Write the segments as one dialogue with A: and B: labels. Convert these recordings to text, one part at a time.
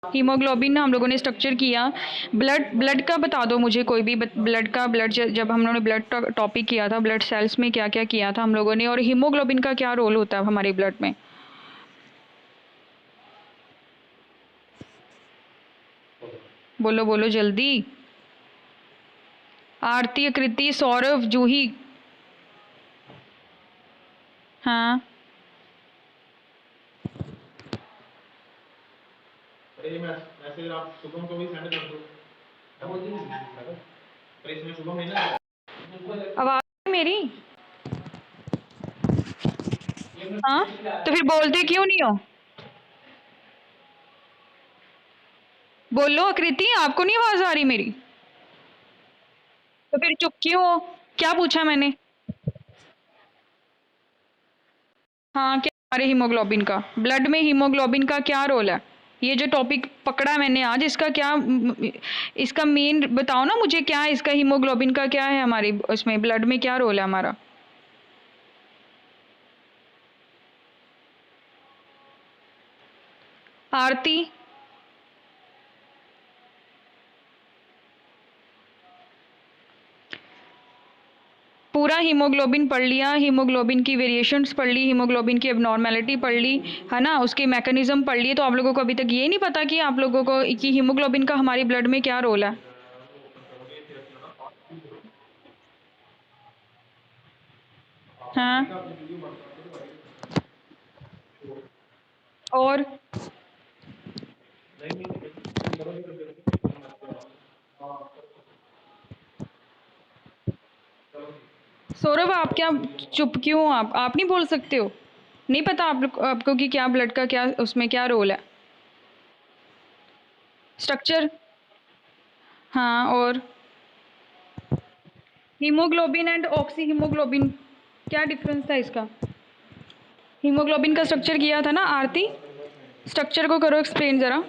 A: Haemoglobin हम लोगों ने स्ट्रक्चर किया। ब्लड ब्लड का बता दो मुझे, कोई भी ब्लड का, जब हम लोगों ने ब्लड टॉपिक किया था, ब्लड सेल्स में क्या क्या किया था हम लोगों ने, और हीमोग्लोबिन का क्या रोल होता है हमारे ब्लड में। बोलो बोलो जल्दी। आरती, कृति, सौरभ, जूही। हाँ।
B: अरे ये मैसेज आप शुभम को भी सेंड कर दो। क्या बोल रही है? अरे इसमें शुभम है ना।
A: आवाज मेरी। हाँ, तो फिर बोलते क्यों नहीं हो? बोलो कृति, आपको नहीं आवाज आ रही मेरी? तो फिर चुप क्यों हो? क्या पूछा मैंने? हाँ, क्या हमारे हीमोग्लोबिन का, ब्लड में हीमोग्लोबिन का क्या रोल है? ये जो टॉपिक पकड़ा मैंने आज, इसका क्या इसका मेन बताओ ना मुझे, क्या है इसका, हीमोग्लोबिन का क्या है हमारे उसमें, ब्लड में क्या रोल है हमारा? आरती। पूरा हीमोग्लोबिन पढ़ लिया, हीमोग्लोबिन की वेरिएशंस पढ़ ली, हीमोग्लोबिन की एबनॉर्मेलिटी पढ़ ली, है ना, उसके मैकेनिज्म पढ़ लिए, तो आप लोगों को अभी तक ये नहीं पता कि आप लोगों को कि हीमोग्लोबिन का हमारी ब्लड में क्या रोल है? हाँ। और सौरभ, आप क्या चुप क्यों हो? आप नहीं बोल सकते हो? नहीं पता आपको कि क्या ब्लड का क्या उसमें क्या रोल है? स्ट्रक्चर। हाँ, और हीमोग्लोबिन एंड ऑक्सी हीमोग्लोबिन, क्या डिफरेंस था इसका? हीमोग्लोबिन का स्ट्रक्चर किया था ना आरती? स्ट्रक्चर को करो एक्सप्लेन ज़रा।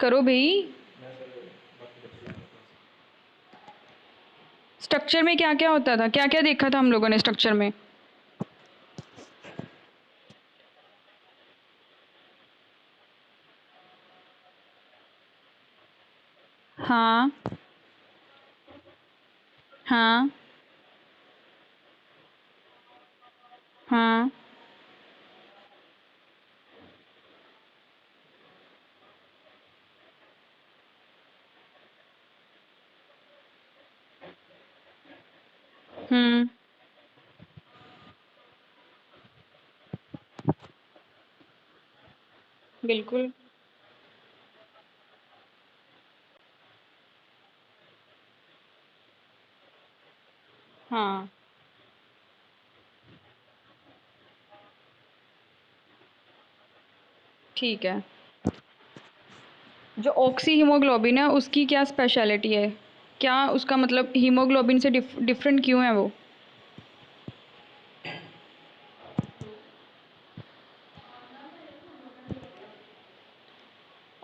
A: करो भाई। स्ट्रक्चर में क्या क्या होता था, क्या क्या देखा था हम लोगों ने स्ट्रक्चर में? हाँ। हाँ। हाँ। हम्म। बिल्कुल। हाँ। ठीक है। जो ऑक्सी हीमोग्लोबिन है उसकी क्या स्पेशलिटी है? क्या उसका मतलब हीमोग्लोबिन से डिफरेंट क्यों है वो?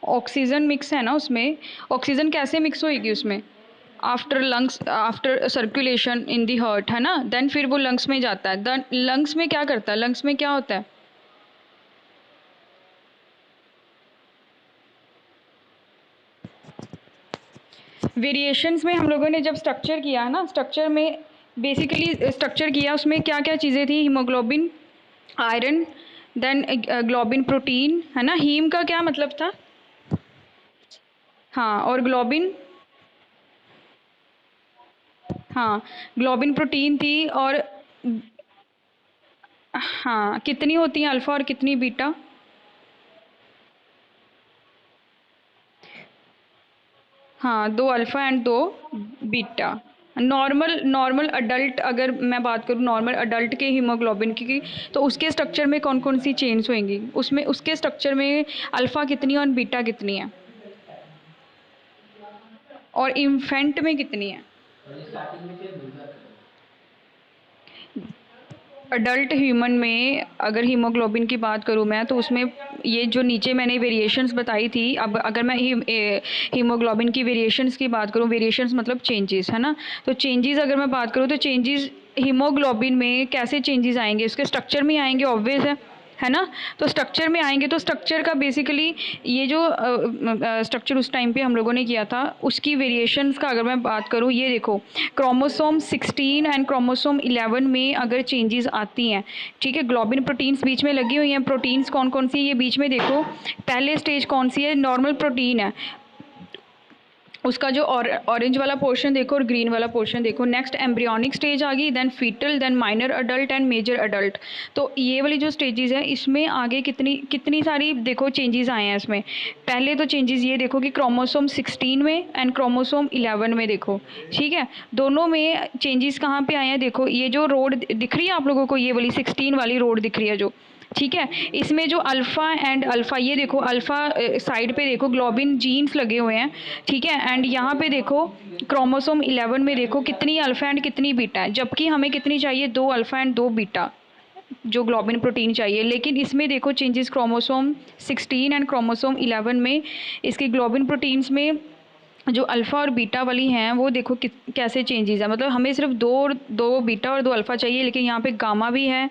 A: ऑक्सीजन मिक्स है ना उसमें। ऑक्सीजन कैसे मिक्स होएगी उसमें? After lungs, after circulation in the heart, है ना, देन फिर वो लंग्स में जाता है। देन लंग्स में क्या करता है, लंग्स में क्या होता है? वेरिएशंस में हम लोगों ने जब स्ट्रक्चर किया है ना, स्ट्रक्चर में बेसिकली स्ट्रक्चर किया, उसमें क्या क्या चीज़ें थी? Hemoglobin, iron, then globin protein, है ना, हीम का क्या मतलब था? हाँ, और ग्लोबिन। हाँ, ग्लोबिन प्रोटीन थी, और हाँ, कितनी होती हैं अल्फ़ा और कितनी बीटा? हाँ, 2 alpha and 2 beta. Normal normal adult, अगर मैं बात करूँ नॉर्मल अडल्ट के हीमोग्लोबिन की, तो उसके स्ट्रक्चर में कौन-कौन सी चेन्स होएँगी? उसमें उसके स्ट्रक्चर में अल्फ़ा कितनी है और बीटा कितनी है? और इन्फेंट में कितनी है? अडल्ट ह्यूमन में अगर हीमोग्लोबिन की बात करूँ मैं, तो उसमें ये जो नीचे मैंने वेरिएशंस बताई थी, अब अगर मैं हीमोग्लोबिन की वेरिएशंस की बात करूँ, वेरिएशंस मतलब चेंजेस, है ना, तो चेंजेस अगर मैं बात करूँ, तो चेंजेस हीमोग्लोबिन में कैसे चेंजेस आएंगे? उसके स्ट्रक्चर में आएंगे, ऑब्वियस है। है ना। तो स्ट्रक्चर में आएंगे तो स्ट्रक्चर का बेसिकली ये जो स्ट्रक्चर उस टाइम पे हम लोगों ने किया था उसकी वेरिएशंस का अगर मैं बात करूँ, ये देखो क्रोमोसोम 16 एंड क्रोमोसोम 11 में अगर चेंजेस आती हैं, ठीक है, ग्लोबिन प्रोटीन्स बीच में लगी हुई हैं। प्रोटीन्स कौन कौन सी है, ये बीच में देखो पहले स्टेज कौन सी है, नॉर्मल प्रोटीन है, उसका जो ऑरेंज वाला पोर्शन देखो और ग्रीन वाला पोर्शन देखो। नेक्स्ट एम्ब्रियोनिक स्टेज आ गई, then fetal, then minor adult and major adult. तो ये वाली जो स्टेजेस है इसमें आगे कितनी कितनी सारी देखो चेंजेस आए हैं इसमें। पहले तो चेंजेस ये देखो कि क्रोमोसोम 16 में एंड क्रोमोसोम 11 में देखो, ठीक है, दोनों में चेंजेस कहाँ पे आए हैं। देखो ये जो रोड दिख रही है आप लोगों को, ये वाली 16 वाली रोड दिख रही है जो, ठीक है, इसमें जो अल्फ़ा एंड अल्फ़ा, ये देखो अल्फ़ा साइड पे देखो ग्लोबिन जीन्स लगे हुए हैं, ठीक है, एंड यहाँ पे देखो क्रोमोसोम 11 में देखो कितनी अल्फ़ा एंड कितनी बीटा है, जबकि हमें कितनी चाहिए, 2 अल्फ़ा एंड 2 बीटा जो ग्लोबिन प्रोटीन चाहिए। लेकिन इसमें देखो चेंजेस क्रोमोसोम 16 एंड क्रोमोसोम 11 में इसके ग्लोबिन प्रोटीन्स में जो अल्फ़ा और बीटा वाली हैं वो देखो कैसे चेंजेस है। मतलब हमें सिर्फ दो बीटा और 2 अल्फ़ा चाहिए, लेकिन यहाँ पे गामा भी है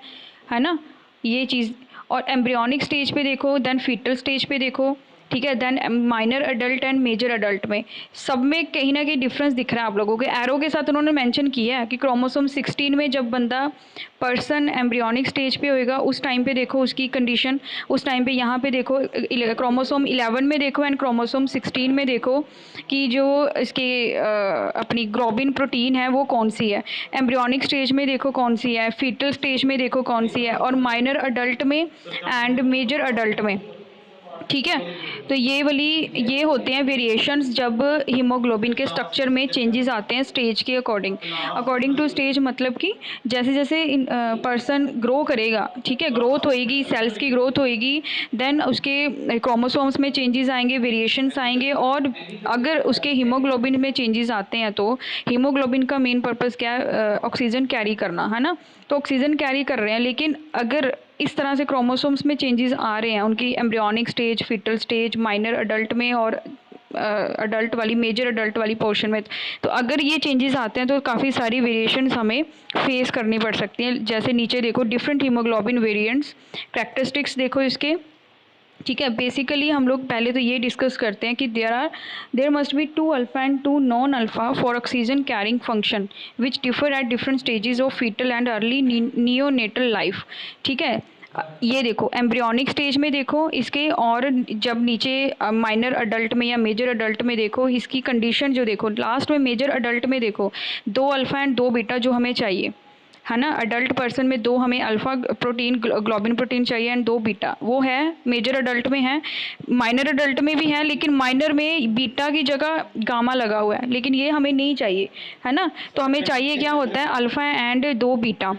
A: ना, ये चीज़। और एम्ब्रियोनिक स्टेज पे देखो, देन फीटल स्टेज पे देखो, ठीक है, then minor adult and major adult में सब में कहीं ना कहीं डिफरेंस दिख रहा है आप लोगों के। एरो के साथ उन्होंने मेंशन किया है कि क्रोमोसोम 16 में जब बंदा पर्सन एम्ब्रियोनिक स्टेज पे होएगा उस टाइम पे देखो उसकी कंडीशन, उस टाइम पे यहाँ पे देखो क्रोमोसोम 11 में देखो एंड क्रोमोसोम 16 में देखो कि जो इसके अपनी ग्लोबिन प्रोटीन है वो कौन सी है। एम्ब्रियोनिक स्टेज में देखो कौन सी है, फीटल स्टेज में देखो कौन सी है, और माइनर अडल्ट में एंड मेजर अडल्ट में, ठीक है। तो ये होते हैं वेरिएशंस जब हीमोग्लोबिन के स्ट्रक्चर में चेंजेस आते हैं स्टेज के अकॉर्डिंग टू स्टेज। मतलब कि जैसे जैसे पर्सन ग्रो करेगा, ठीक है, ग्रोथ होएगी, सेल्स की ग्रोथ होएगी, देन उसके क्रोमोसोम्स में चेंजेस आएंगे, वेरिएशंस आएंगे। और अगर उसके हीमोग्लोबिन में चेंजेस आते हैं तो हीमोग्लोबिन का मेन पर्पज़ क्या है, ऑक्सीजन कैरी करना, है ना। तो ऑक्सीजन कैरी कर रहे हैं, लेकिन अगर इस तरह से क्रोमोसोम्स में चेंजेस आ रहे हैं उनकी embryonic stage, fetal stage, minor adult में और अडल्ट वाली, मेजर अडल्ट वाली पोर्शन में, तो अगर ये चेंजेस आते हैं तो काफ़ी सारी वेरिएशंस हमें फेस करनी पड़ सकती हैं। जैसे नीचे देखो डिफरेंट हीमोग्लोबिन वेरिएंट्स, कैरेक्टरिस्टिक्स देखो इसके, ठीक है। बेसिकली हम लोग पहले तो ये डिस्कस करते हैं कि there must be 2 alpha and 2 non alpha for oxygen carrying function which differ at different stages of fetal and early neonatal life, ठीक है। ये देखो एम्ब्रियोनिक स्टेज में देखो इसके, और जब नीचे माइनर अडल्ट में या मेजर अडल्ट में देखो इसकी कंडीशन जो देखो, लास्ट में मेजर अडल्ट में देखो 2 अल्फा एंड 2 बीटा जो हमें चाहिए, है ना। अडल्ट पर्सन में 2 हमें अल्फ़ा प्रोटीन ग्लोबिन प्रोटीन चाहिए एंड 2 बीटा, वो है मेजर अडल्ट में है। माइनर अडल्ट में भी है, लेकिन माइनर में बीटा की जगह गामा लगा हुआ है, लेकिन ये हमें नहीं चाहिए, है ना। तो हमें चाहिए क्या होता है, alpha and 2 beta,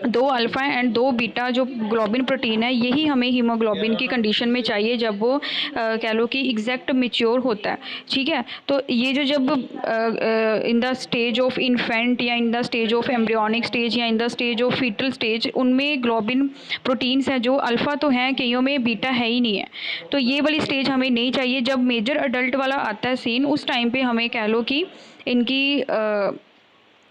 A: 2 alpha and 2 beta जो ग्लोबिन प्रोटीन है, यही हमें हीमोग्लोबिन की कंडीशन में चाहिए जब वो कह लो कि एग्जैक्ट मैच्योर होता है, ठीक है। तो ये जो जब in the stage of infant या in the stage of embryonic stage या in the stage of foetal stage, उनमें ग्लोबिन प्रोटीन्स हैं जो अल्फ़ा तो हैं, कईयों में बीटा है ही नहीं है। तो ये वाली स्टेज हमें नहीं चाहिए। जब मेजर अडल्ट वाला आता है सीन, उस टाइम पे हमें कह लो कि इनकी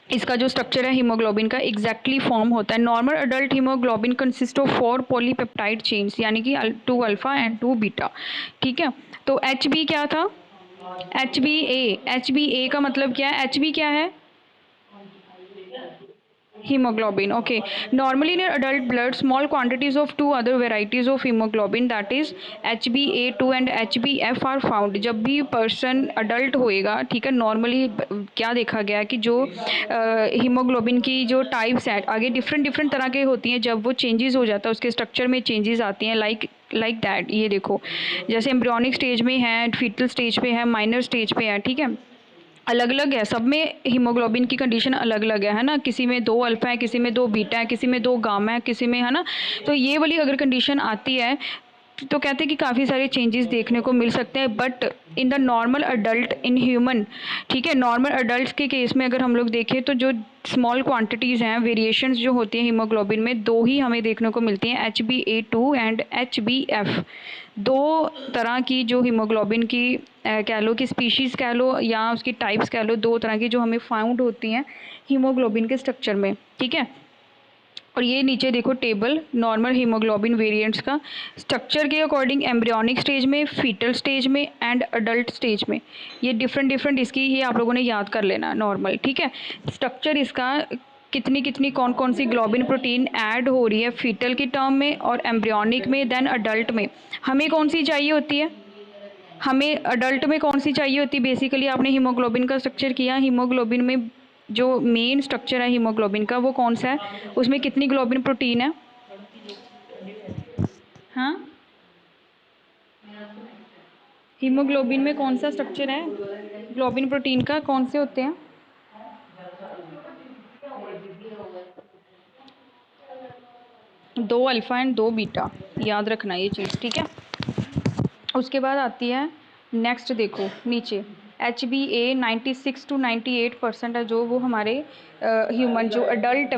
A: इसका जो स्ट्रक्चर है हीमोग्लोबिन का एग्जैक्टली फॉर्म होता है। Normal adult haemoglobin consist of 4 polypeptide chains, यानी कि 2 अल्फ़ा एंड 2 बीटा, ठीक है। तो एच बी क्या था, एच बी ए का मतलब क्या है, एच बी क्या है, hemoglobin, okay. Normally in adult blood small quantities of 2 other varieties of hemoglobin, that is HbA2 and HbF are found। जब भी पर्सन अडल्ट होएगा, ठीक है, नॉर्मली क्या देखा गया कि जो हीमोग्लोबिन की जो टाइप्स हैं आगे डिफरेंट तरह के होती हैं, जब वो चेंजेस हो जाता है उसके स्ट्रक्चर में चेंजेस आती हैं, लाइक दैट। ये देखो जैसे एम्ब्रियोनिक स्टेज में है, फीटल स्टेज पे है, माइनर स्टेज पे है, ठीक है, अलग अलग है, सब में हीमोग्लोबिन की कंडीशन अलग अलग है ना। किसी में 2 अल्फ़ा है, किसी में 2 बीटा है, किसी में 2 गामा है, किसी में, है ना। तो ये वाली अगर कंडीशन आती है तो कहते हैं कि काफ़ी सारे चेंजेस देखने को मिल सकते हैं, but in the normal adult in human, ठीक है, नॉर्मल अडल्ट के केस में अगर हम लोग देखें तो जो स्मॉल क्वांटिटीज़ हैं, वेरिएशंस जो होती हैं हीमोग्लोबिन में, 2 ही हमें देखने को मिलती हैं, HbA2 एंड HbF। 2 तरह की जो हीमोग्लोबिन की कह लो कि स्पीशीज़ कह लो या उसकी टाइप्स कह लो, 2 तरह की जो हमें फाउंड होती हैं हीमोग्लोबिन के स्ट्रक्चर में, ठीक है। और ये नीचे देखो टेबल नॉर्मल हीमोग्लोबिन वेरिएंट्स का स्ट्रक्चर के अकॉर्डिंग एम्ब्रियोनिक स्टेज में, फीटल स्टेज में एंड अडल्ट स्टेज में। ये डिफरेंट डिफरेंट इसकी ये आप लोगों ने याद कर लेना नॉर्मल, ठीक है। स्ट्रक्चर इसका कितनी कितनी कौन कौन सी ग्लोबिन प्रोटीन ऐड हो रही है फीटल की टर्म में और एम्ब्रियोनिक में, देन अडल्ट में हमें कौन सी चाहिए होती है, हमें अडल्ट में कौन सी चाहिए होती है। बेसिकली आपने हीमोग्लोबिन का स्ट्रक्चर किया, हीमोग्लोबिन में जो मेन स्ट्रक्चर है हीमोग्लोबिन का वो कौन सा है, उसमें कितनी ग्लोबिन प्रोटीन है। हाँ, हीमोग्लोबिन में कौन सा स्ट्रक्चर है ग्लोबिन प्रोटीन का, कौन से होते हैं। 2 अल्फ़ा एंड 2 बीटा, याद रखना ये चीज़, ठीक है। उसके बाद आती है नेक्स्ट, देखो नीचे HbA 96 to 98% है जो वो हमारे ह्यूमन जो अडल्ट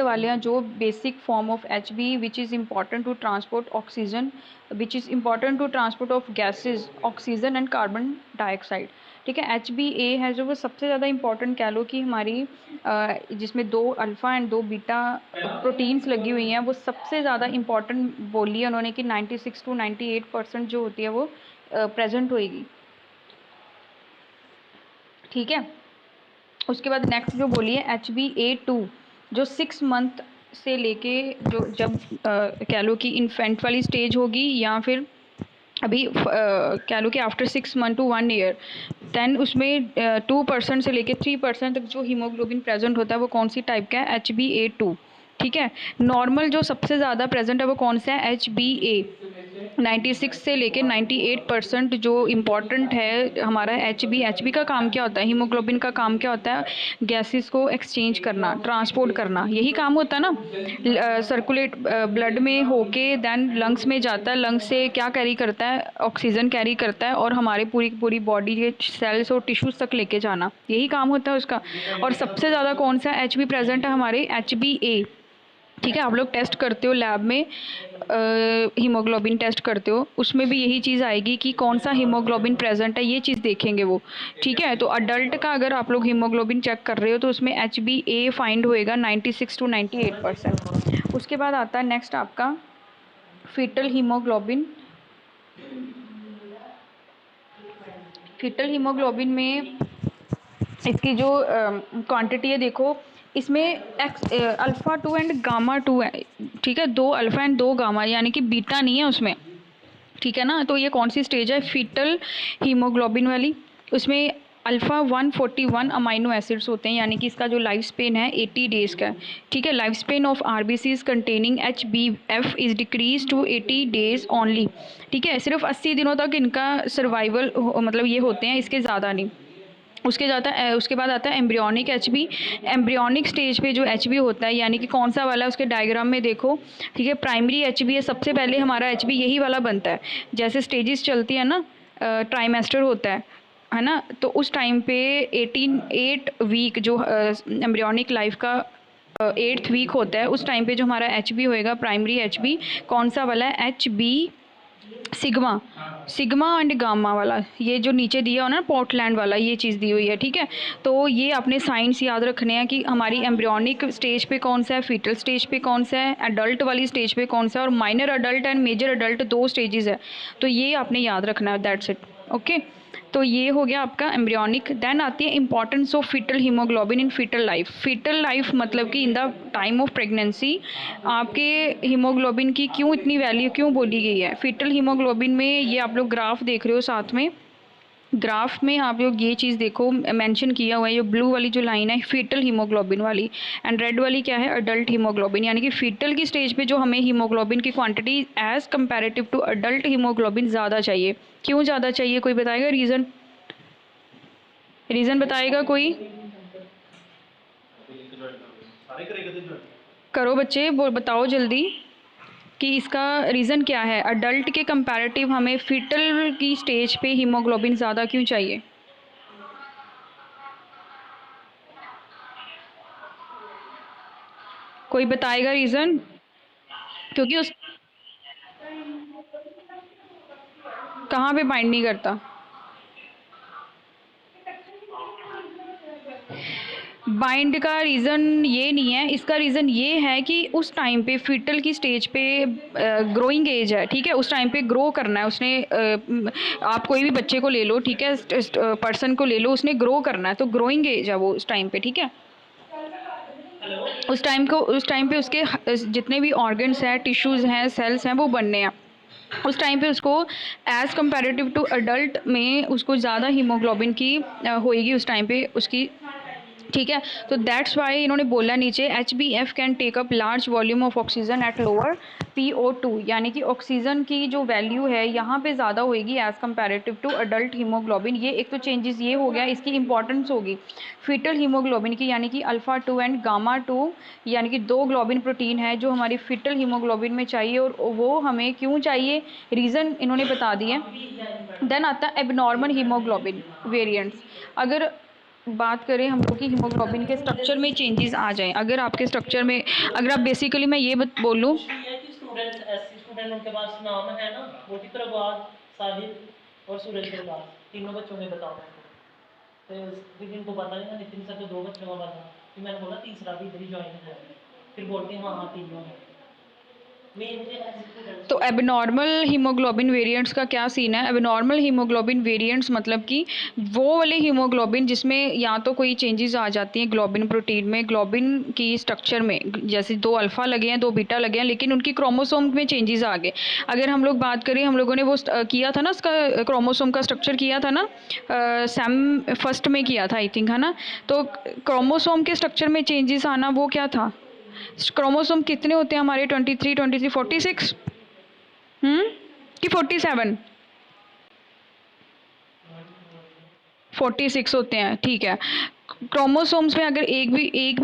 A: वाले हैं जो basic form of Hb which is important to transport oxygen, which is important to transport of gases oxygen and carbon dioxide, ठीक है। HbA है जो वो सबसे ज़्यादा इम्पॉर्टेंट कह लो कि हमारी जिसमें 2 अल्फ़ा एंड 2 बीटा प्रोटीन्स लगी हुई हैं, वो सबसे ज़्यादा इम्पॉर्टेंट बोली है उन्होंने कि 96 to 98% जो होती है वो प्रेजेंट होएगी, ठीक है। उसके बाद नेक्स्ट जो बोली है HbA2 जो 6 मंथ से लेके जो जब कह लो कि इन्फेंट वाली स्टेज होगी या फिर अभी कह लो कि after 6 month to 1 year, then उसमें 2% से लेके 3% तक जो हीमोग्लोबिन प्रेजेंट होता है वो कौन सी टाइप का है, HbA2, ठीक है। नॉर्मल जो सबसे ज़्यादा प्रेजेंट है वो कौन सा है, HbA 96 से लेके 98% जो इम्पॉर्टेंट है हमारा Hb का काम क्या होता है, हीमोग्लोबिन का काम क्या होता है, गैसेस को एक्सचेंज करना, ट्रांसपोर्ट करना, यही काम होता है ना। सर्कुलेट ब्लड में होके देन लंग्स में जाता है, लंग्स से क्या कैरी करता है, ऑक्सीजन कैरी करता है और हमारे पूरी पूरी बॉडी के सेल्स और टिश्यूज तक लेके जाना, यही काम होता है उसका। और सबसे ज़्यादा कौन सा HB प्रेजेंट है हमारे, HbA, ठीक है। आप लोग टेस्ट करते हो लैब में, हीमोग्लोबिन टेस्ट करते हो, उसमें भी यही चीज़ आएगी कि कौन सा हीमोग्लोबिन प्रेजेंट है, ये चीज़ देखेंगे वो, ठीक है। तो अडल्ट का अगर आप लोग हीमोग्लोबिन चेक कर रहे हो तो उसमें HbA फाइंड होएगा 96 to 98%। उसके बाद आता है नेक्स्ट आपका फीटल हीमोग्लोबिन। फीटल हीमोग्लोबिन में इसकी जो क्वांटिटी है देखो, इसमें अल्फ़ा 2 एंड गामा 2 है, ठीक है। 2 अल्फ़ा एंड 2 गामा, यानी कि बीटा नहीं है उसमें, ठीक है ना। तो ये कौन सी स्टेज है, फीटल हीमोग्लोबिन वाली। उसमें अल्फ़ा 141 अमाइनो एसिड्स होते हैं, यानी कि इसका जो लाइफ स्पेन है 80 डेज़ का है, ठीक है। Life span of RBCs containing HbF is decrease to 80 days only, ठीक है। सिर्फ 80 दिनों तक इनका सर्वाइवल मतलब ये होते हैं, इसके ज़्यादा नहीं। उसके बाद आता है एम्ब्रियोनिक HB। एम्ब्रियोनिक स्टेज पे जो HB होता है, यानी कि कौन सा वाला, उसके डायग्राम में देखो, ठीक है। प्राइमरी HB है, सबसे पहले हमारा HB यही वाला बनता है। जैसे स्टेजेस चलती है ना, ट्राइमेस्टर होता है ना, तो उस टाइम पे 8 वीक जो एम्ब्रियोनिक लाइफ का 8th वीक होता है, उस टाइम पे जो हमारा HB होएगा प्राइमरी HB कौन सा वाला है, HB sigma, sigma and gamma वाला, ये जो नीचे दिया हो ना पोर्टलैंड वाला, ये चीज़ दी हुई है, ठीक है। तो ये आपने साइंस याद रखने हैं कि हमारी एम्ब्रियोनिक स्टेज पे कौन सा है, फीटल स्टेज पे कौन सा है, एडल्ट वाली स्टेज पे कौन सा है, और minor adult and major adult 2 stages है, तो ये आपने याद रखना है, दैट्स इट, ओके। तो ये हो गया आपका एम्ब्रियोनिक। देन आती है importance of fetal hemoglobin in fetal life. Fetal life मतलब कि in the time of pregnancy आपके हीमोग्लोबिन की क्यों इतनी वैल्यू क्यों बोली गई है। फीटल हीमोग्लोबिन में ये आप लोग ग्राफ देख रहे हो, साथ में ग्राफ में आप लोग ये चीज़ देखो, मेंशन किया हुआ है, ये ब्लू वाली जो लाइन है फीटल हीमोग्लोबिन वाली, एंड रेड वाली क्या है, अडल्ट हीमोग्लोबिन। यानी कि फीटल की स्टेज पे जो हमें हीमोग्लोबिन की quantity as comparative to adult hemoglobin ज़्यादा चाहिए। क्यों ज़्यादा चाहिए, कोई बताएगा रीज़न, रीज़न बताएगा कोई,
B: सारे करेगा तो जो
A: करो बच्चे, वो बताओ जल्दी कि इसका रीज़न क्या है, अडल्ट के कंपैरेटिव हमें फीटल की स्टेज पे हीमोग्लोबिन ज़्यादा क्यों चाहिए। कोई बताएगा रीज़न, क्योंकि उस कहाँ पे बाइंड नहीं करता, बाइंड का रीज़न ये नहीं है, इसका रीज़न ये है कि उस टाइम पे फीटल की स्टेज पे ग्रोइंग एज है, ठीक है, उस टाइम पे ग्रो करना है उसने। आप कोई भी बच्चे को ले लो, ठीक है, पर्सन को ले लो, उसने ग्रो करना है, तो ग्रोइंग एज है वो उस टाइम पे, ठीक है। उस टाइम पे उसके जितने भी ऑर्गन्स हैं, टिश्यूज़ हैं, सेल्स हैं, वो बनने हैं। उस टाइम पे उसको एज़ कंपैरेटिव टू अडल्ट में उसको ज़्यादा हीमोग्लोबिन की होएगी उस टाइम पे उसकी, ठीक है। तो दैट्स वाई इन्होंने बोला नीचे HbF can take up large volume of oxygen at lower PO2, यानी कि ऑक्सीजन की जो वैल्यू है यहाँ पे ज़्यादा होएगी as comparative to adult hemoglobin. ये एक तो चेंजेस ये हो गया, इसकी इंपॉर्टेंस होगी फीटल हीमोग्लोबिन की, यानी कि अल्फ़ा 2 एंड गामा 2, यानी कि 2 ग्लोबिन प्रोटीन है जो हमारी फीटल हीमोग्लोबिन में चाहिए, और वो हमें क्यों चाहिए, रीज़न इन्होंने बता दिया। देन आता है एबनॉर्मल हीमोग्लोबिन वेरिएंट्स। अगर बात करें हम लोग कि हीमोग्लोबिन के स्ट्रक्चर में चेंजेस आ जाएं, अगर आपके स्ट्रक्चर में, अगर आप बेसिकली मैं ये बोलूँ,
C: स्टूडेंट्स ऐसे स्टूडेंट उनके पास नाम है ना, मोटी प्रभात, साहिब और सूरज प्रकाश, तीनों बच्चों में बताओ तो दीदी को पता नहीं, नितिन सर तो 2 बच्चों का पता, फिर मैंने बोला तीसरा भी इधर ही ज्वाइन है, फिर बोलते हैं हाँ तीनों है।
A: तो एबनॉर्मल हीमोग्लोबिन वेरिएंट्स का क्या सीन है। एबनॉर्मल हीमोग्लोबिन वेरिएंट्स मतलब कि वो वाले हीमोग्लोबिन जिसमें या तो कोई चेंजेस आ जाती हैं ग्लोबिन प्रोटीन में, ग्लोबिन की स्ट्रक्चर में, जैसे 2 अल्फ़ा लगे हैं 2 बीटा लगे हैं, लेकिन उनकी क्रोमोसोम में चेंजेस आ गए। अगर हम लोग बात करें, हम लोगों ने वो किया था ना, उसका क्रोमोसोम का स्ट्रक्चर किया था ना, सेम फर्स्ट में किया था आई थिंक, है ना। तो क्रोमोसोम के स्ट्रक्चर में चेंजेस आना वो क्या था, क्रोमोसोम कितने होते हैं हमारे, 23 46 कि 47 46 होते हैं, ठीक है। क्रोमोसोम्स में अगर एक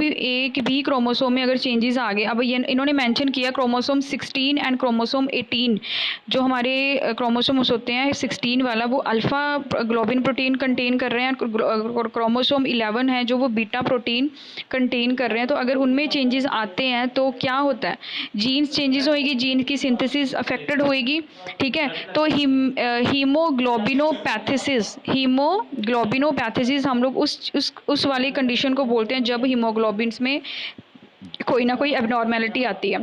A: भी क्रोमोसोम में अगर चेंजेस आ गए, अब ये इन्होंने मेंशन किया क्रोमोसोम 16 एंड क्रोमोसोम 18, जो हमारे क्रोमोसोम्स होते हैं 16 वाला वो अल्फ़ा ग्लोबिन प्रोटीन कंटेन कर रहे हैं, और क्रोमोसोम 11 है जो वो बीटा प्रोटीन कंटेन कर रहे हैं। तो अगर उनमें चेंजेस आते हैं तो क्या होता है, जीन्स चेंजेस होएगी, जीन की सिंथेसिस अफेक्टेड होएगी, ठीक है। तो हीमोग्लोबिनोपैथेसिस हम लोग उस वाली कंडीशन को बोलते हैं जब हीमोग्लोबिन्स में कोई ना कोई एबनॉर्मेलिटी आती है,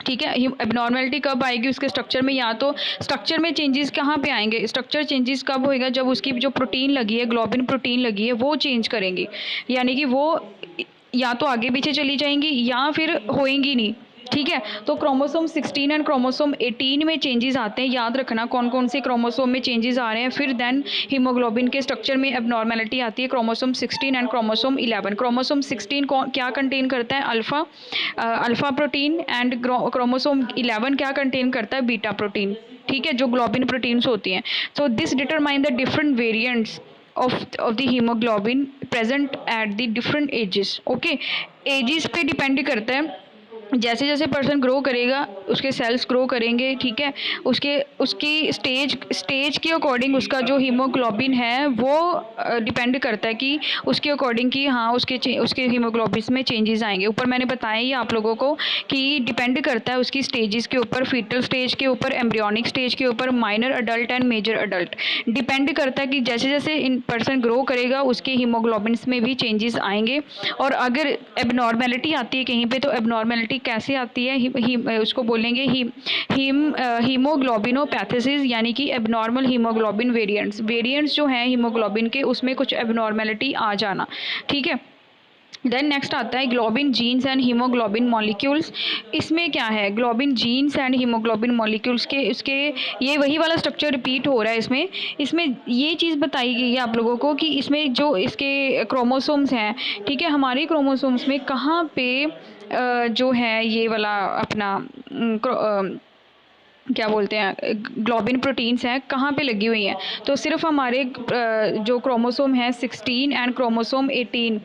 A: ठीक है। एबनॉर्मेलिटी कब आएगी उसके स्ट्रक्चर में, या तो स्ट्रक्चर में चेंजेस कहाँ पे आएंगे, स्ट्रक्चर चेंजेस कब होएगा, जब उसकी जो प्रोटीन लगी है, ग्लोबिन प्रोटीन लगी है, वो चेंज करेंगी, यानी कि वो या तो आगे पीछे चली जाएंगी या फिर होएंगी नहीं, ठीक है। तो क्रोमोसोम 16 एंड क्रोमोसोम 18 में चेंजेस आते हैं, याद रखना कौन कौन से क्रोमोसोम में चेंजेस आ रहे हैं। फिर देन हीमोग्लोबिन के स्ट्रक्चर में एबनॉर्मेलिटी आती है, क्रोमोसोम 16 एंड क्रोमोसोम 11। क्रोमोसोम 16 क्या कंटेन करता है, अल्फ़ा प्रोटीन, एंड क्रोमोसोम 11 क्या कंटेन करता है, बीटा प्रोटीन, ठीक है, जो ग्लोबिन प्रोटीन्स होती हैं। तो this determine the different variants of the hemoglobin present at the different ages, okay। Ages पे डिपेंड करता है, जैसे जैसे पर्सन ग्रो करेगा उसके सेल्स ग्रो करेंगे, ठीक है, उसकी स्टेज के अकॉर्डिंग उसका जो हीमोग्लोबिन है वो डिपेंड करता है कि उसके अकॉर्डिंग कि हाँ उसके हीमोग्लोबिन में चेंजेस आएंगे। ऊपर मैंने बताया ही आप लोगों को कि डिपेंड करता है उसकी स्टेजेस के ऊपर, फीटल स्टेज के ऊपर, एम्ब्रियोनिक स्टेज के ऊपर, minor adult and major adult, depend करता है कि जैसे जैसे इन पर्सन ग्रो करेगा उसके हीमोग्लोबिन में भी चेंजेस आएंगे। और अगर एबनॉर्मेलिटी आती है कहीं पे, तो एबनॉर्मेलिटी कैसे आती है, उसको बोलेंगे हीमोग्लोबिनोपैथेसिस, यानी कि एबनॉर्मल हीमोग्लोबिन वेरिएंट्स जो हैं हीमोग्लोबिन के, उसमें कुछ एबनॉर्मेलिटी आ जाना, ठीक है। देन नेक्स्ट आता है globin genes and hemoglobin molecules. इसमें क्या है, globin genes and hemoglobin molecules के उसके ये वही वाला स्ट्रक्चर रिपीट हो रहा है। इसमें ये चीज़ बताई गई है आप लोगों को कि इसमें जो इसके क्रोमोसोम्स हैं, ठीक है, हमारे क्रोमोसोम्स में कहाँ पे जो है ये वाला अपना क्या बोलते हैं ग्लोबिन प्रोटीन्स हैं कहाँ पे लगी हुई हैं, तो सिर्फ हमारे जो क्रोमोसोम है 16 and chromosome 18,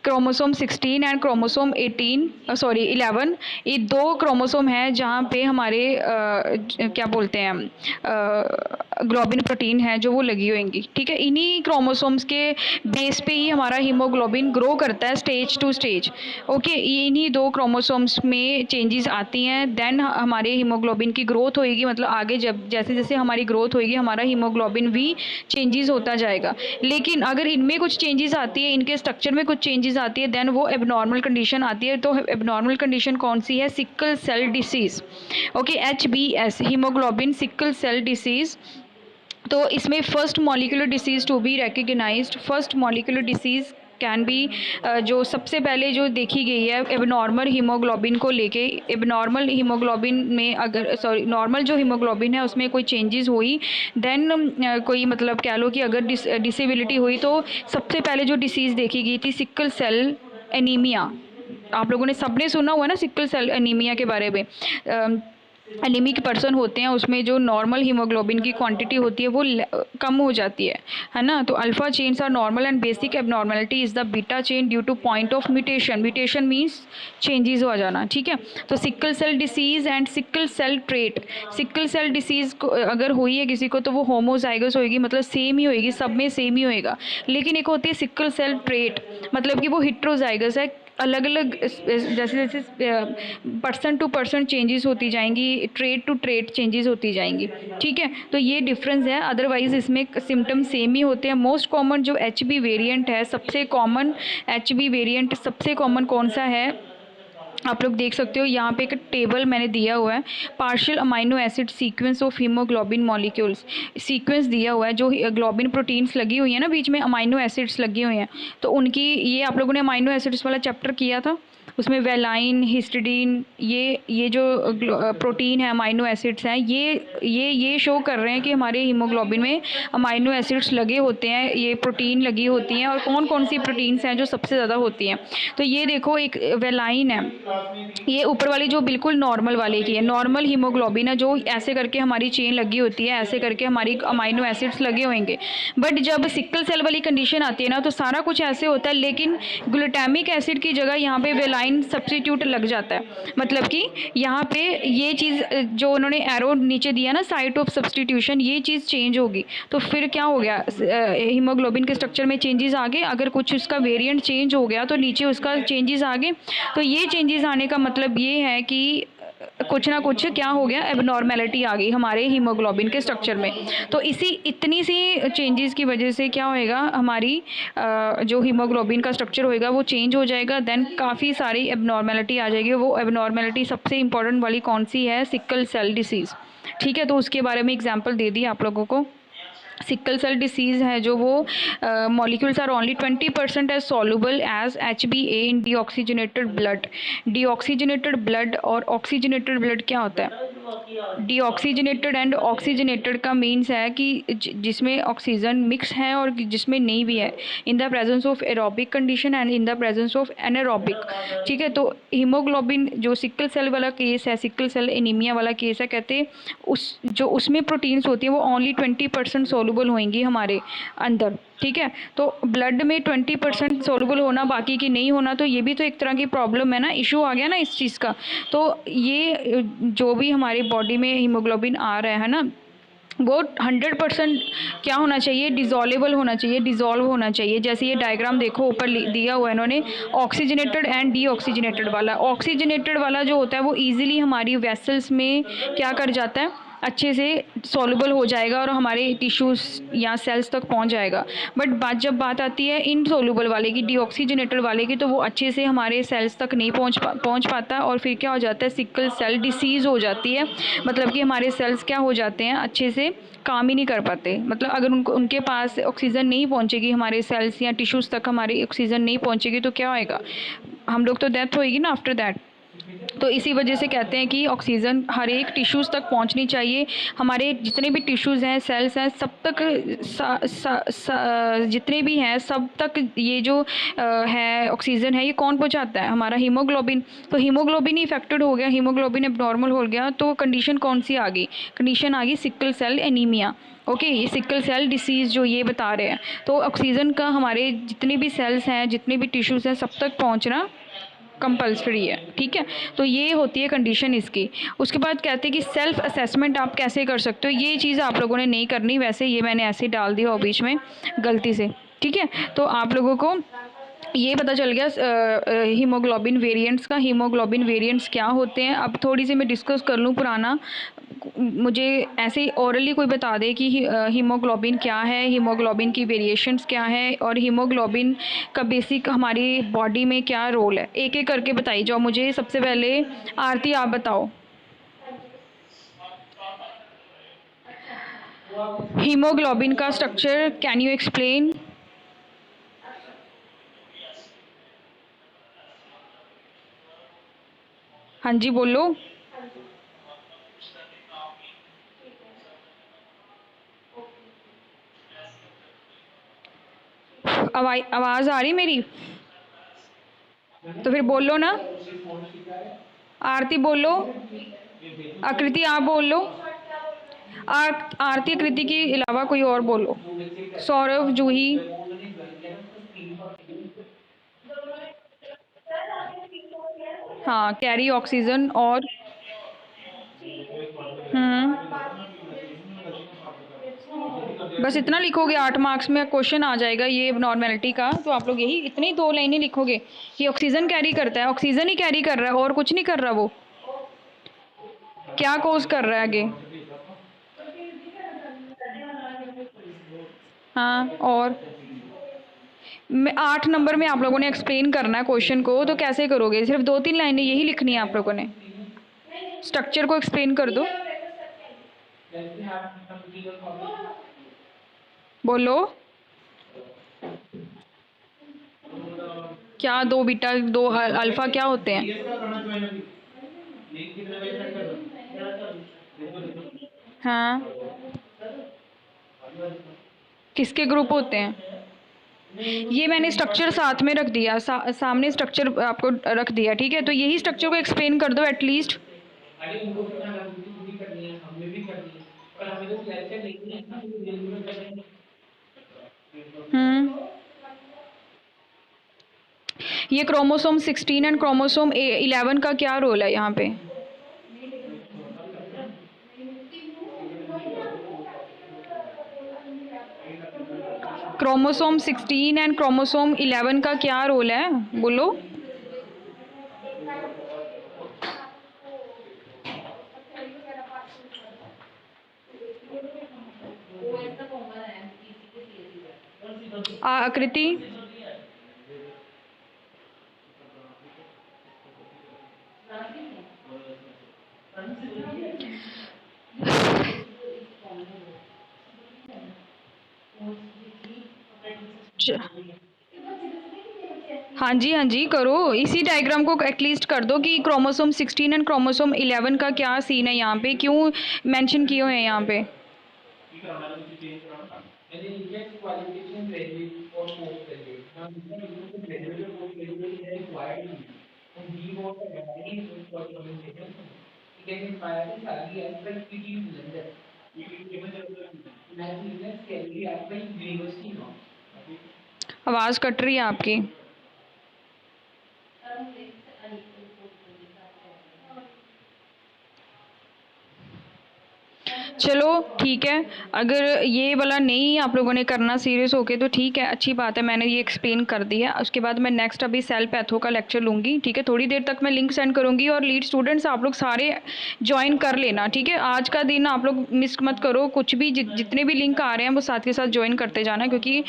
A: chromosome 16 and chromosome 11, ये 2 क्रोमोसोम हैं जहाँ पे हमारे क्या बोलते हैं ग्लोबिन प्रोटीन है जो वो लगी होंगी, ठीक है। इन्हीं क्रोमोसोम्स के बेस पे ही हमारा हीमोग्लोबिन ग्रो करता है स्टेज टू स्टेज, ओके। इन्हीं 2 क्रोमोसोम्स में चेंजेस आती हैं, देन हमारे हीमोग्लोबिन की ग्रोथ ग्रोथ होएगी, मतलब आगे जब जैसे जैसे हमारी ग्रोथ होएगी हमारा हीमोग्लोबिन भी चेंजेस होता जाएगा। लेकिन अगर इनमें कुछ चेंजेस आती है, इनके स्ट्रक्चर में कुछ चेंजेस आती है, देन वो एबनॉर्मल कंडीशन आती है। तो एबनॉर्मल कंडीशन कौन सी है? Sickle cell disease. Okay, HBS, hemoglobin sickle cell disease. तो इसमें first molecular disease to be recognised, first molecular disease can be, जो सबसे पहले जो देखी गई है एबनॉर्मल हीमोग्लोबिन को लेके, एबनॉर्मल हीमोग्लोबिन में अगर सॉरी नॉर्मल जो हीमोग्लोबिन है उसमें कोई चेंजेस हुई, देन कोई मतलब कह लो कि अगर डिसेबिलिटी हुई, तो सबसे पहले जो डिसीज़ देखी गई थी सिकल सेल एनीमिया। आप लोगों ने सबने सुना हुआ ना सिकल सेल एनीमिया के बारे में। एनीमिक पर्सन होते हैं, उसमें जो नॉर्मल हीमोग्लोबिन की क्वांटिटी होती है वो कम हो जाती है ना। तो alpha chains are normal and basic abnormality is the beta chain due to point of mutation. Mutation means changes हो जाना, ठीक है। तो sickle cell disease and sickle cell trait, sickle cell disease अगर हुई है किसी को तो वो होमोजाइगस होएगी, मतलब सेम ही होएगी, सब में सेम ही होएगा। लेकिन एक होती है सिकल सेल ट्रेट, मतलब कि वो हेट्रोजाइगस है, अलग अलग जैसे जैसे पर्सन टू पर्सन चेंजेस होती जाएंगी, ट्रेट टू ट्रेट चेंजेस होती जाएंगी, ठीक है। तो ये डिफरेंस है, अदरवाइज इसमें सिम्टम सेम ही होते हैं। मोस्ट कॉमन जो HB वेरिएंट है, सबसे कॉमन HB वेरिएंट सबसे कॉमन कौन सा है आप लोग देख सकते हो, यहाँ पे एक टेबल मैंने दिया हुआ है, partial amino acid sequence of haemoglobin molecules, sequence दिया हुआ है जो ग्लोबिन प्रोटीन्स लगी हुई है ना, बीच में अमाइनो एसिड्स लगी हुई हैं। तो उनकी ये आप लोगों ने अमाइनो एसिड्स वाला चैप्टर किया था, उसमें वेलाइन, हिस्टिडीन, ये जो प्रोटीन है, अमाइनो एसिड्स हैं, ये शो कर रहे हैं कि हमारे हीमोग्लोबिन में अमाइनो एसिड्स लगे होते हैं, ये प्रोटीन लगी होती हैं, और कौन कौन सी प्रोटीन्स हैं जो सबसे ज़्यादा होती हैं। तो ये देखो एक वेलाइन है, ये ऊपर वाली जो बिल्कुल नॉर्मल वाले की है, नॉर्मल हीमोग्लोबिन है, जो ऐसे करके हमारी चेन लगी होती है, ऐसे करके हमारी अमाइनो एसिड्स लगे होंगे। बट जब सिकल सेल वाली कंडीशन आती है ना, तो सारा कुछ ऐसे होता है, लेकिन ग्लूटामिक एसिड की जगह यहाँ पे वेलाइन सब्स्टिट्यूट लग जाता है। मतलब कि यहाँ पे ये चीज़ जो उन्होंने एरो नीचे दिया ना, साइट ऑफ सब्स्टिट्यूशन, ये चीज़ चेंज होगी। तो फिर क्या हो गया, हीमोग्लोबिन के स्ट्रक्चर में चेंजेस आ गए। अगर कुछ उसका वेरिएंट चेंज हो गया तो नीचे उसका चेंजेस आ गए। तो ये चेंजेस आने का मतलब ये है कि कुछ ना कुछ क्या हो गया, एबनॉर्मेलिटी आ गई हमारे हीमोग्लोबिन के स्ट्रक्चर में। तो इतनी सी चेंजेस की वजह से क्या होएगा, हमारी जो हीमोग्लोबिन का स्ट्रक्चर होएगा वो चेंज हो जाएगा, देन काफ़ी सारी एबनॉर्मेलिटी आ जाएगी। वो एबनॉर्मेलिटी सबसे इंपॉर्टेंट वाली कौन सी है, सिकल सेल डिसीज़, ठीक है। तो उसके बारे में एग्जाम्पल दे दी आप लोगों को। सिकल सेल डिसीज़ है जो वो molecules are only 20% as soluble as HbA in deoxygenated blood. Deoxygenated blood और ऑक्सीजनेटेड ब्लड क्या होता है? डीऑक्सीजनेटेड एंड ऑक्सीजनेटेड का मीन्स है कि जिसमें ऑक्सीजन मिक्स है और जिसमें नहीं भी है, in the presence of aerobic condition and in the presence of anaerobic, ठीक है। तो हीमोग्लोबिन जो सिकल सेल वाला केस है, सिकल सेल एनीमिया वाला केस है, कहते हैं उसमें प्रोटीन्स होती हैं वो ओनली 20% सोलुबल होंगी हमारे अंदर, ठीक है। तो ब्लड में 20% सोलुबल होना, बाकी की नहीं होना, तो ये भी तो एक तरह की प्रॉब्लम है ना, इशू आ गया ना इस चीज़ का। तो ये जो भी हमारी बॉडी में हीमोग्लोबिन आ रहा है ना, वो 100% क्या होना चाहिए, डिज़ोल्वेबल होना चाहिए, डिज़ोल्व होना चाहिए। जैसे ये डायग्राम देखो ऊपर दिया हुआ है इन्होंने, ऑक्सीजनेटेड एंड डीऑक्सीजनेटेड वाला। ऑक्सीजनेटेड वाला जो होता है वो ईजिली हमारी वेसल्स में क्या कर जाता है, अच्छे से सॉल्युबल हो जाएगा और हमारे टिश्यूज़ या सेल्स तक पहुंच जाएगा। बट जब बात आती है इनसॉल्युबल वाले की, डीऑक्सीजनेटेड वाले की, तो वो अच्छे से हमारे सेल्स तक नहीं पहुंच पाता, और फिर क्या हो जाता है, सिकल सेल डिसीज़ हो जाती है। मतलब कि हमारे सेल्स क्या हो जाते हैं, अच्छे से काम ही नहीं कर पाते। मतलब अगर उनके पास ऑक्सीजन नहीं पहुंचेगी, हमारे सेल्स या टिश्यूज़ तक हमारी ऑक्सीजन नहीं पहुंचेगी, तो क्या होएगा, हम लोग तो डेथ होएगी ना आफ्टर दैट। तो इसी वजह से कहते हैं कि ऑक्सीजन हर एक टिश्यूज़ तक पहुंचनी चाहिए। हमारे जितने भी टिश्यूज़ हैं, सेल्स हैं, सब तक जितने भी हैं सब तक ये जो है ऑक्सीजन है, ये कौन पहुंचाता है, हमारा हीमोग्लोबिन। तो हीमोग्लोबिन ही इफेक्टेड हो गया, हीमोग्लोबिन एबनॉर्मल हो गया, तो कंडीशन कौन सी आ गई, कंडीशन आ गई सिकल सेल एनीमिया। ओके, ये सिकल सेल डिसीज़ जो ये बता रहे हैं। तो ऑक्सीजन का हमारे जितने भी सेल्स हैं, जितने भी टिश्यूज़ हैं, सब तक पहुँचना कंपल्सरी है, ठीक है। तो ये होती है कंडीशन इसकी। उसके बाद कहते हैं कि सेल्फ असेसमेंट आप कैसे कर सकते हो, ये चीज़ आप लोगों ने नहीं करनी, वैसे ये मैंने ऐसे डाल दिया हो बीच में गलती से, ठीक है। तो आप लोगों को ये पता चल गया हीमोग्लोबिन वेरिएंट्स का, हीमोग्लोबिन वेरिएंट्स क्या होते हैं। अब थोड़ी सी मैं डिस्कस कर लूँ पुराना मुझे ऐसे ही ओरली कोई बता दे कि हीमोग्लोबिन क्या है, हीमोग्लोबिन की वेरिएशंस क्या है और हीमोग्लोबिन का बेसिक हमारी बॉडी में क्या रोल है, एक एक करके बताइए जाओ मुझे। सबसे पहले आरती आप बताओ, हीमोग्लोबिन का स्ट्रक्चर कैन यू एक्सप्लेन। हाँ जी बोलो। आवाज़ आ रही मेरी? तो फिर बोलो ना। आरती बोलो, आकृति आप बोलो। आरती आकृति के अलावा कोई और बोलो। सौरभ, जूही। हाँ, कैरी ऑक्सीजन और बस इतना लिखोगे, 8 मार्क्स में क्वेश्चन आ जाएगा ये नॉर्मेलिटी का। तो आप लोग यही इतनी 2 लाइनें लिखोगे कि ऑक्सीजन कैरी करता है, ऑक्सीजन ही कैरी कर रहा है और कुछ नहीं कर रहा। वो क्या कोर्स कर रहा है आगे? हाँ, और मैं 8 नंबर में आप लोगों ने एक्सप्लेन करना है क्वेश्चन को, तो कैसे करोगे? सिर्फ 2-3 लाइनें यही लिखनी है आप लोगों ने। स्ट्रक्चर को एक्सप्लेन कर दो। बोलो। क्या दो बीटा दो अल्फा क्या होते हैं? हाँ, किसके ग्रुप होते हैं? ये मैंने स्ट्रक्चर साथ में रख दिया, सामने स्ट्रक्चर आपको रख दिया, ठीक है? तो यही स्ट्रक्चर को एक्सप्लेन कर दो एटलीस्ट। हम्म। ये क्रोमोसोम 16 एंड क्रोमोसोम 11 का क्या रोल है यहाँ पे? क्रोमोसोम 16 एंड क्रोमोसोम 11 का क्या रोल है, बोलो। आकृति। च- हाँ जी, हाँ जी, करो। इसी डायग्राम को एटलीस्ट कर दो कि क्रोमोसोम 16 एंड क्रोमोसोम 11 का क्या सीन है यहाँ पे, क्यों मेंशन किए हुए हैं यहाँ पे। आवाज़ कट रही है आपकी। चलो ठीक है, अगर ये वाला नहीं आप लोगों ने करना सीरियस होके तो ठीक है, अच्छी बात है, मैंने ये एक्सप्लेन कर दिया। उसके बाद मैं नेक्स्ट अभी सेल पैथो का लेक्चर लूँगी, ठीक है? थोड़ी देर तक मैं लिंक सेंड करूँगी और लीड स्टूडेंट्स आप लोग सारे ज्वाइन कर लेना, ठीक है? आज का दिन आप लोग मिस मत करो, कुछ भी जितने भी लिंक आ रहे हैं वो साथ के साथ ज्वाइन करते जाना, क्योंकि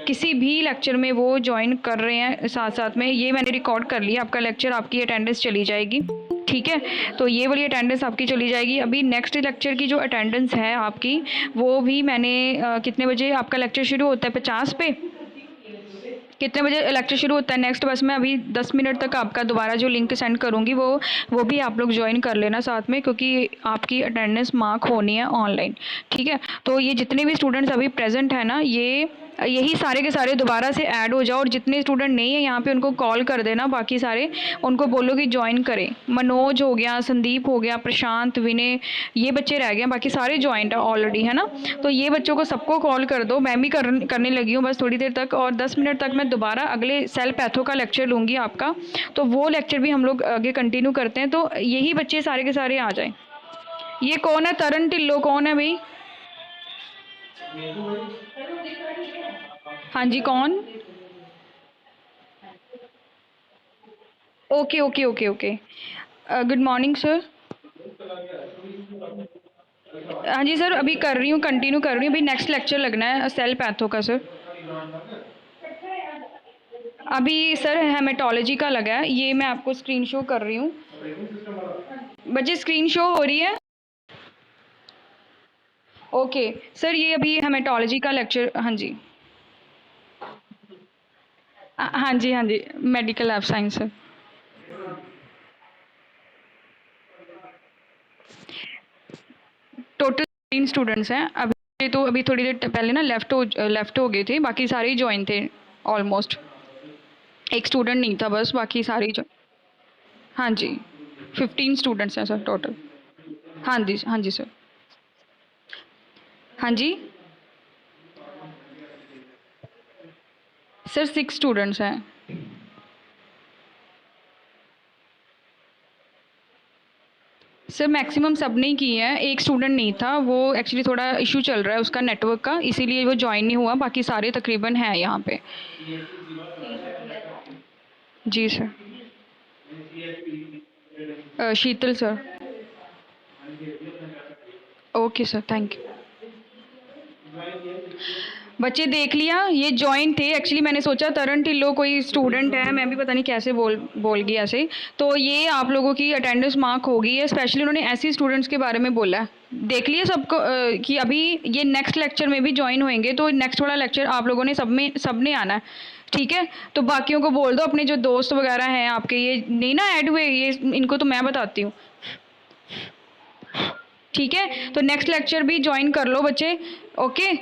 A: किसी भी लेक्चर में वो ज्वाइन कर रहे हैं साथ साथ में। ये मैंने रिकॉर्ड कर लिया आपका लेक्चर, आपकी अटेंडेंस चली जाएगी, ठीक है? तो ये वाली अटेंडेंस आपकी चली जाएगी। अभी नेक्स्ट लेक्चर की जो अटेंडेंस है आपकी, वो भी मैंने कितने बजे आपका लेक्चर शुरू होता है? 50 पे कितने बजे लेक्चर शुरू होता है नेक्स्ट? बस मैं अभी 10 मिनट तक आपका दोबारा जो लिंक सेंड करूँगी वो भी आप लोग ज्वाइन कर लेना साथ में, क्योंकि आपकी अटेंडेंस मार्क होनी है ऑनलाइन, ठीक है? तो ये जितने भी स्टूडेंट्स अभी प्रेजेंट है ना, ये यही सारे के सारे दोबारा से ऐड हो जाओ, और जितने स्टूडेंट नहीं है यहाँ पे उनको कॉल कर देना, बाकी सारे उनको बोलो कि ज्वाइन करें। मनोज हो गया, संदीप हो गया, प्रशांत, विनय, ये बच्चे रह गए हैं, बाकी सारे ज्वाइंट है ऑलरेडी, है ना? तो ये बच्चों को सबको कॉल कर दो, मैं भी करने लगी हूँ बस थोड़ी देर तक, और 10 मिनट तक मैं दोबारा अगले सेल पैथो का लेक्चर लूँगी आपका, तो वो लेक्चर भी हम लोग आगे कंटिन्यू करते हैं। तो यही बच्चे सारे के सारे आ जाएं। ये कौन है? तरन ढिल्लो कौन है भाई? हाँ जी, कौन? Okay okay okay okay. Good morning sir. हाँ जी सर, अभी कर रही हूँ, कंटिन्यू कर रही हूँ। अभी नेक्स्ट लेक्चर लगना है सेल पैथो का सर। अभी सर हेमेटोलॉजी का लगा है, ये मैं आपको स्क्रीन शो कर रही हूँ। बच्चे स्क्रीन शो हो रही है? ओके सर, ये अभी हेमेटोलॉजी का लेक्चर, हाँ जी। हाँ जी, हाँ जी, medical lab science sir. Total 3 students हैं अभी। तो अभी थोड़ी देर पहले ना लेफ्ट हो गए थे, बाकी सारे ही ज्वाइन थे ऑलमोस्ट। एक स्टूडेंट नहीं था बस, बाकी सारे ही हाँ जी, 15 स्टूडेंट्स हैं सर टोटल। हाँ जी, हाँ जी सर। हाँ जी सर, 6 स्टूडेंट्स हैं। सर मैक्सिमम सबने ही की है, एक स्टूडेंट नहीं था, वो एक्चुअली थोड़ा इशू चल रहा है उसका नेटवर्क का, इसीलिए वो ज्वाइन नहीं हुआ, बाकी सारे तकरीबन हैं यहाँ पे। जी sir. Sheetal sir. Okay sir, thank you. बच्चे देख लिया, ये जॉइन थे एक्चुअली। मैंने सोचा तरन टिल्लो कोई स्टूडेंट है, मैं भी पता नहीं कैसे बोल गई ऐसे। तो ये आप लोगों की अटेंडेंस मार्क हो गई है, स्पेशली उन्होंने ऐसी स्टूडेंट्स के बारे में बोला है। देख लिया सबको कि अभी ये नेक्स्ट लेक्चर में भी ज्वाइन होएंगे, तो नेक्स्ट वाला लेक्चर आप लोगों ने सबने आना है, ठीक है? तो बाकियों को बोल दो, अपने जो दोस्त वगैरह हैं आपके, ये नहीं ना ऐड हुए, ये इनको तो मैं बताती हूँ, ठीक है? तो नेक्स्ट लेक्चर भी ज्वाइन कर लो बच्चे, ओके?